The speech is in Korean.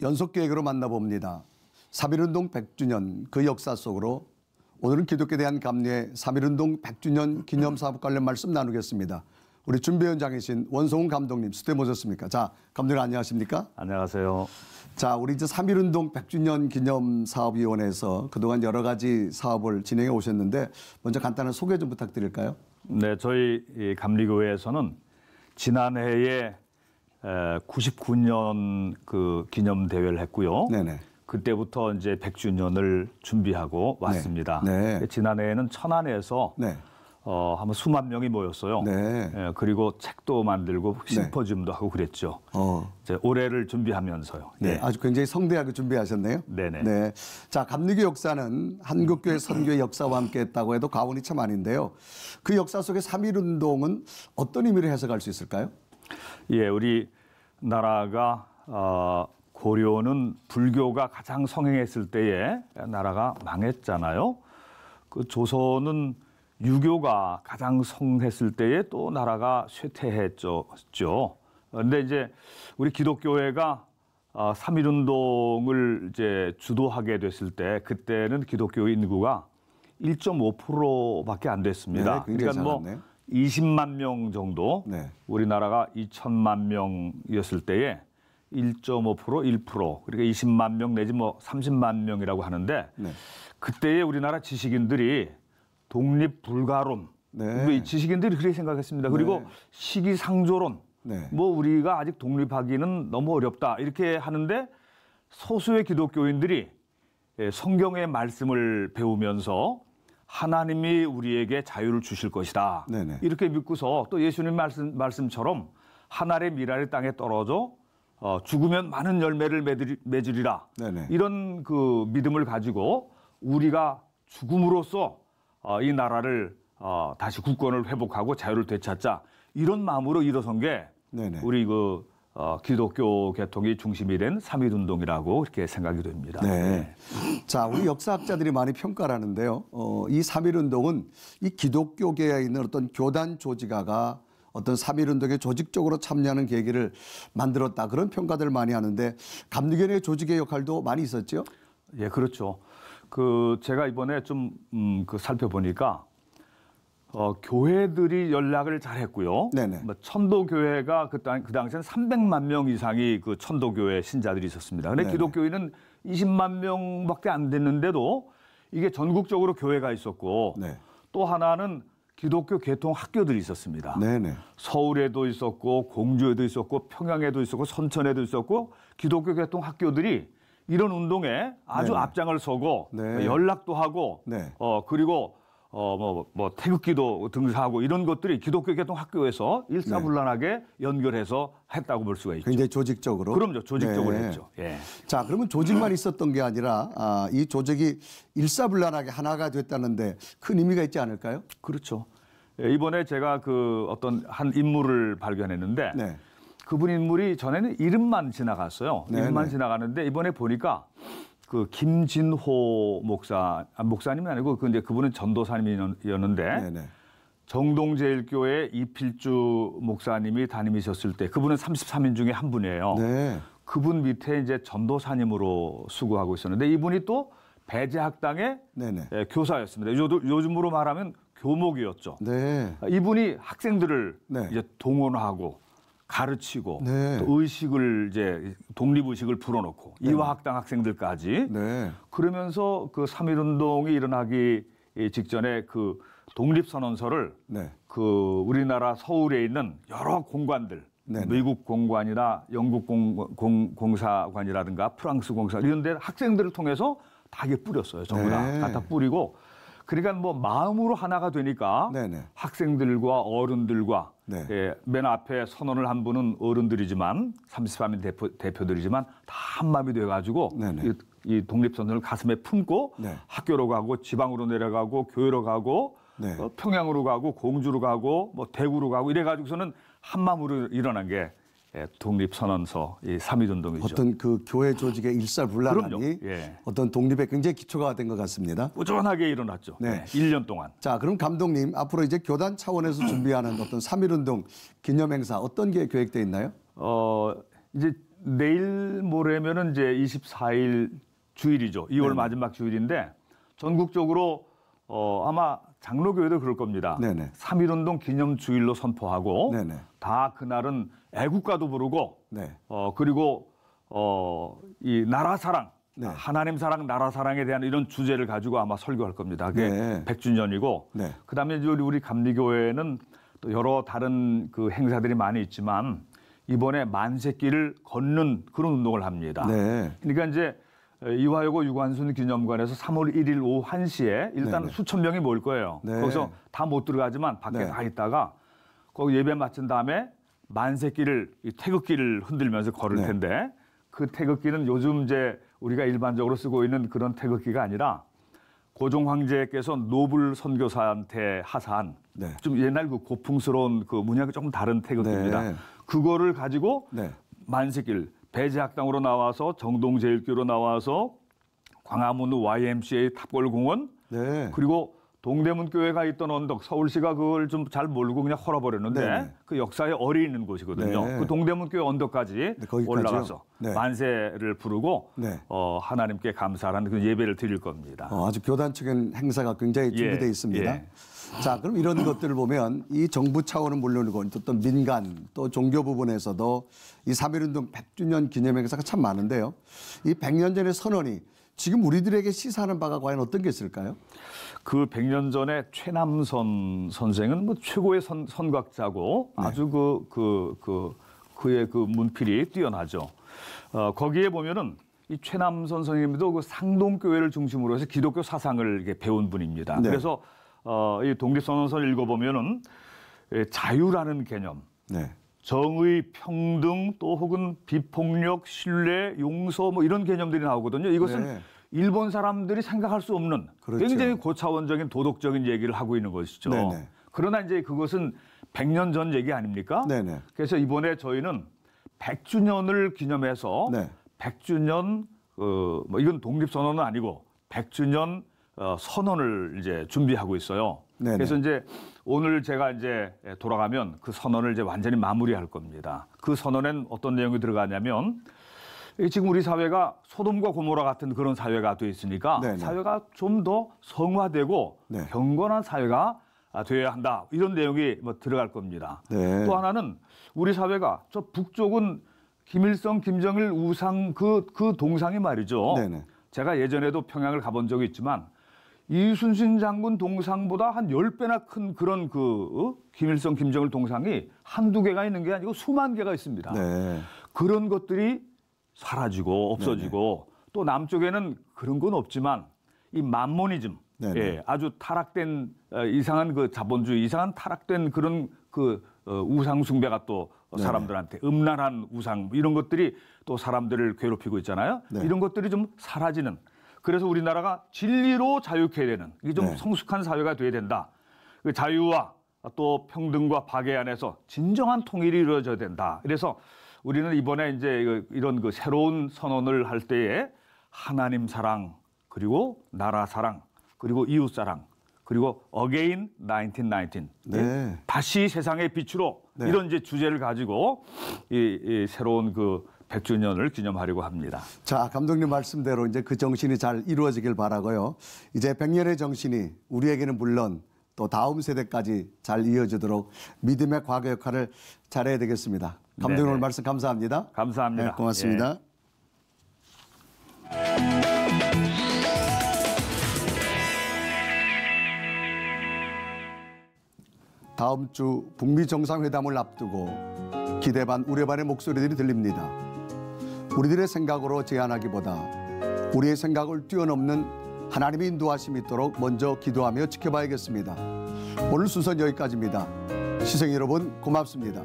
연속 계획으로 만나봅니다. 3.1운동 100주년 그 역사 속으로 오늘은 기독교에 대한 감리의 3.1운동 100주년 기념사업 관련 말씀 나누겠습니다. 우리 준비위원장이신 원성훈 감독님 스튜디오에 모셨습니까? 자, 감독님 안녕하십니까? 안녕하세요. 자, 우리 이제 3.1운동 100주년 기념사업위원회에서 그동안 여러 가지 사업을 진행해 오셨는데 먼저 간단한 소개 좀 부탁드릴까요? 네, 저희 감리교회에서는 지난해에 99년 그 기념 대회를 했고요. 네네. 그때부터 이제 100주년을 준비하고 왔습니다. 네. 지난해에는 천안에서 네. 한번 수만 명이 모였어요. 네. 그리고 책도 만들고 심포지움도 하고 그랬죠. 이제 올해를 준비하면서요. 네, 아주 굉장히 성대하게 준비하셨네요. 네네. 네. 자, 감리교 역사는 한국교회 선교의 역사와 함께 했다고 해도 과언이 참 아닌데요. 그 역사 속에 3.1운동은 어떤 의미를 해석할 수 있을까요? 예, 우리 나라가 고려는 불교가 가장 성행했을 때에 나라가 망했잖아요. 그 조선은 유교가 가장 성했을 때에 또 나라가 쇠퇴했죠. 그런데 이제 우리 기독교회가 3.1운동을 이제 주도하게 됐을 때 그때는 기독교 인구가 1.5%밖에 안 됐습니다. 네, 그러니까 뭐 20만 명 정도, 네. 우리나라가 2천만 명이었을 때에 1.5%, 1%, 그러니까 20만 명 내지 뭐 30만 명이라고 하는데 네. 그때의 우리나라 지식인들이 독립불가론, 네. 지식인들이 그렇게 생각했습니다. 그리고 네. 시기상조론, 네. 뭐 우리가 아직 독립하기는 너무 어렵다 이렇게 하는데 소수의 기독교인들이 성경의 말씀을 배우면서 하나님이 우리에게 자유를 주실 것이다. 네네. 이렇게 믿고서 또 예수님 말씀처럼 하늘의 미랄이 땅에 떨어져 죽으면 많은 열매를 맺으리라. 네네. 이런 그 믿음을 가지고 우리가 죽음으로써 이 나라를 다시 국권을 회복하고 자유를 되찾자 이런 마음으로 일어선 게 네네. 우리 그 기독교 계통이 중심이 된 3.1운동이라고 이렇게 생각이 됩니다. 네. 자, 우리 역사학자들이 많이 평가를 하는데요. 이 3.1운동은 이 기독교계에 있는 어떤 교단 조직화가 어떤 3.1운동에 조직적으로 참여하는 계기를 만들었다. 그런 평가들을 많이 하는데 감리교회 조직의 역할도 많이 있었죠? 예, 그렇죠. 제가 이번에 좀 살펴보니까 교회들이 연락을 잘했고요. 네네. 천도교회가 그 당시엔 300만 명 이상이 그 천도교회 신자들이 있었습니다. 근데 네네. 기독교인은 20만 명밖에 안 됐는데도 이게 전국적으로 교회가 있었고 네. 또 하나는 기독교 계통 학교들이 있었습니다. 네네. 서울에도 있었고 공주에도 있었고 평양에도 있었고 선천에도 있었고 기독교 계통 학교들이 이런 운동에 아주 네네. 앞장을 서고 네. 연락도 하고 네. 그리고 태극기도 등사하고 이런 것들이 기독교 계통 학교에서 일사불란하게 연결해서 했다고 볼 수가 있죠. 굉장히 조직적으로. 그럼요. 조직적으로 네. 했죠. 예. 자, 그러면 조직만 있었던 게 아니라 이 조직이 일사불란하게 하나가 됐다는데 큰 의미가 있지 않을까요? 그렇죠. 예, 이번에 제가 어떤 한 인물을 발견했는데 네. 그분 인물이 전에는 이름만 지나갔어요. 네, 이름만 네. 지나가는데 이번에 보니까 김진호 목사님은 아니고 그분은 전도사님이었는데 네네. 정동제일교회 이필주 목사님이 담임이셨을 때 그분은 33인 중에 한 분이에요. 네. 그분 밑에 이제 전도사님으로 수고하고 있었는데 이분이 또 배제학당의 네네. 교사였습니다. 요즘으로 말하면 교목이었죠. 네. 이분이 학생들을 네. 이제 동원하고 가르치고 네. 또 의식을 이제 독립의식을 불어넣고 이화학당 학생들까지 네. 그러면서 3.1운동이 일어나기 직전에 독립선언서를 네. 우리나라 서울에 있는 여러 공관들 네네. 미국 공관이나 영국 공사관이라든가 프랑스 공사 이런 데 학생들을 통해서 다 이게 뿌렸어요. 전부 네. 다 뿌리고 그러니까 뭐 마음으로 하나가 되니까 네네. 학생들과 어른들과 네. 맨 앞에 선언을 한 분은 어른들이지만 33인 대표들이지만 다 한마음이 돼가지고 네네. 이 독립선언을 가슴에 품고 네. 학교로 가고 지방으로 내려가고 교회로 가고 네. 평양으로 가고 공주로 가고 뭐 대구로 가고 이래가지고서는 한마음으로 일어난 게 독립선언서 이 3.1운동이죠. 어떤 그 교회 조직의 일사불란함이 예. 어떤 독립에 굉장히 기초가 된 것 같습니다. 꾸준하게 일어났죠. 네. 1년 동안. 자, 그럼 감독님 앞으로 이제 교단 차원에서 준비하는 어떤 3.1운동 기념행사 어떤 게 계획되어 있나요? 이제 내일 모레면은 이제 24일 주일이죠. 2월 네네. 마지막 주일인데 전국적으로 아마 장로교회도 그럴 겁니다. 네네. 3.1운동 기념 주일로 선포하고 네네. 다 그날은 애국가도 부르고 네. 그리고 이 나라 사랑, 네. 하나님 사랑, 나라 사랑에 대한 이런 주제를 가지고 아마 설교할 겁니다. 그게 네. 100주년이고 네. 그다음에 이제 우리 감리교회는 또 여러 다른 그 행사들이 많이 있지만 이번에 만세길을 걷는 그런 운동을 합니다. 네. 그러니까 이제 이화여고 유관순 기념관에서 3월 1일 오후 1시에 일단 네네. 수천 명이 모일 거예요. 네. 거기서 다 못 들어가지만 밖에 네. 가 있다가 거기 예배 마친 다음에 만세길을 이 태극기를 흔들면서 걸을 네. 텐데 그 태극기는 요즘 이제 우리가 일반적으로 쓰고 있는 그런 태극기가 아니라 고종 황제께서 노블 선교사한테 하사한 네. 좀 옛날 그 고풍스러운 그 문양이 조금 다른 태극기입니다. 네. 그거를 가지고 네. 만세길 배제학당으로 나와서 정동제일교로 나와서 광화문 YMCA 탑골공원 네. 그리고 동대문 교회가 있던 언덕 서울시가 그걸 좀 잘 모르고 그냥 헐어버렸는데 네네. 그 역사에 어리 있는 곳이거든요. 네. 그 동대문 교회 언덕까지 네, 거기까지요? 올라가서 네. 만세를 부르고 네. 하나님께 감사하는 그 예배를 드릴 겁니다. 아주 교단적인 행사가 굉장히 준비되어 예, 있습니다. 예. 자, 그럼 이런 것들을 보면 이 정부 차원은 물론이고 또 민간 또 종교 부분에서도 이 3.1운동 100주년 기념 행사가 참 많은데요. 이 100년 전의 선언이 지금 우리들에게 시사하는 바가 과연 어떤 게 있을까요? 그 100년 전에 최남선 선생은 뭐 최고의 선각자고 네. 아주 그의 그 문필이 뛰어나죠. 거기에 보면은 이 최남선 선생님도 그 상동교회를 중심으로 해서 기독교 사상을 이렇게 배운 분입니다. 네. 그래서 이 독립선언서를 읽어보면은 자유라는 개념, 네. 정의, 평등 또 혹은 비폭력, 신뢰, 용서 뭐 이런 개념들이 나오거든요. 이것은 네. 일본 사람들이 생각할 수 없는 그렇죠. 굉장히 고차원적인 도덕적인 얘기를 하고 있는 것이죠. 네네. 그러나 이제 그것은 100년 전 얘기 아닙니까? 네네. 그래서 이번에 저희는 100주년을 기념해서 네. 100주년 뭐 이건 독립선언은 아니고 100주년 선언을 이제 준비하고 있어요. 네네. 그래서 이제 오늘 제가 이제 돌아가면 그 선언을 이제 완전히 마무리할 겁니다. 그 선언엔 어떤 내용이 들어가냐면 지금 우리 사회가 소돔과 고모라 같은 그런 사회가 돼 있으니까 네네. 사회가 좀 더 성화되고 네. 경건한 사회가 되어야 한다. 이런 내용이 뭐 들어갈 겁니다. 네. 또 하나는 우리 사회가 저 북쪽은 김일성, 김정일 우상 그 동상이 말이죠. 네네. 제가 예전에도 평양을 가본 적이 있지만 이순신 장군 동상보다 한 10배나 큰 그런 김일성, 김정일 동상이 한두 개가 있는 게 아니고 수만 개가 있습니다. 네. 그런 것들이 사라지고 없어지고 또 남쪽에는 그런 건 없지만 이 만모니즘, 네네. 예, 아주 타락된 이상한 그 자본주의, 이상한 타락된 그런 우상 숭배가 또 사람들한테 음란한 우상 이런 것들이 또 사람들을 괴롭히고 있잖아요. 네. 이런 것들이 좀 사라지는. 그래서 우리나라가 진리로 자유케 되는 이게 좀 네. 성숙한 사회가 돼야 된다. 그 자유와 또 평등과 박애 안에서 진정한 통일이 이루어져야 된다. 그래서 우리는 이번에 이제 이런 그 새로운 선언을 할 때에 하나님 사랑 그리고 나라 사랑 그리고 이웃 사랑 그리고 Again 1919 네. 다시 세상의 빛으로 네. 이런 이제 주제를 가지고 이 새로운 그 100주년을 기념하려고 합니다. 자, 감독님 말씀대로 이제 그 정신이 잘 이루어지길 바라고요. 이제 100년의 정신이 우리에게는 물론 또 다음 세대까지 잘 이어지도록 믿음의 과거 역할을 잘해야 되겠습니다. 감독님 네네. 오늘 말씀 감사합니다. 감사합니다. 네, 고맙습니다. 다음 주 북미 정상회담을 앞두고 기대 반 우려 반의 목소리들이 들립니다. 우리들의 생각으로 제안하기보다 우리의 생각을 뛰어넘는 하나님의 인도하심이 있도록 먼저 기도하며 지켜봐야겠습니다. 오늘 순서는 여기까지입니다. 시청자 여러분 고맙습니다.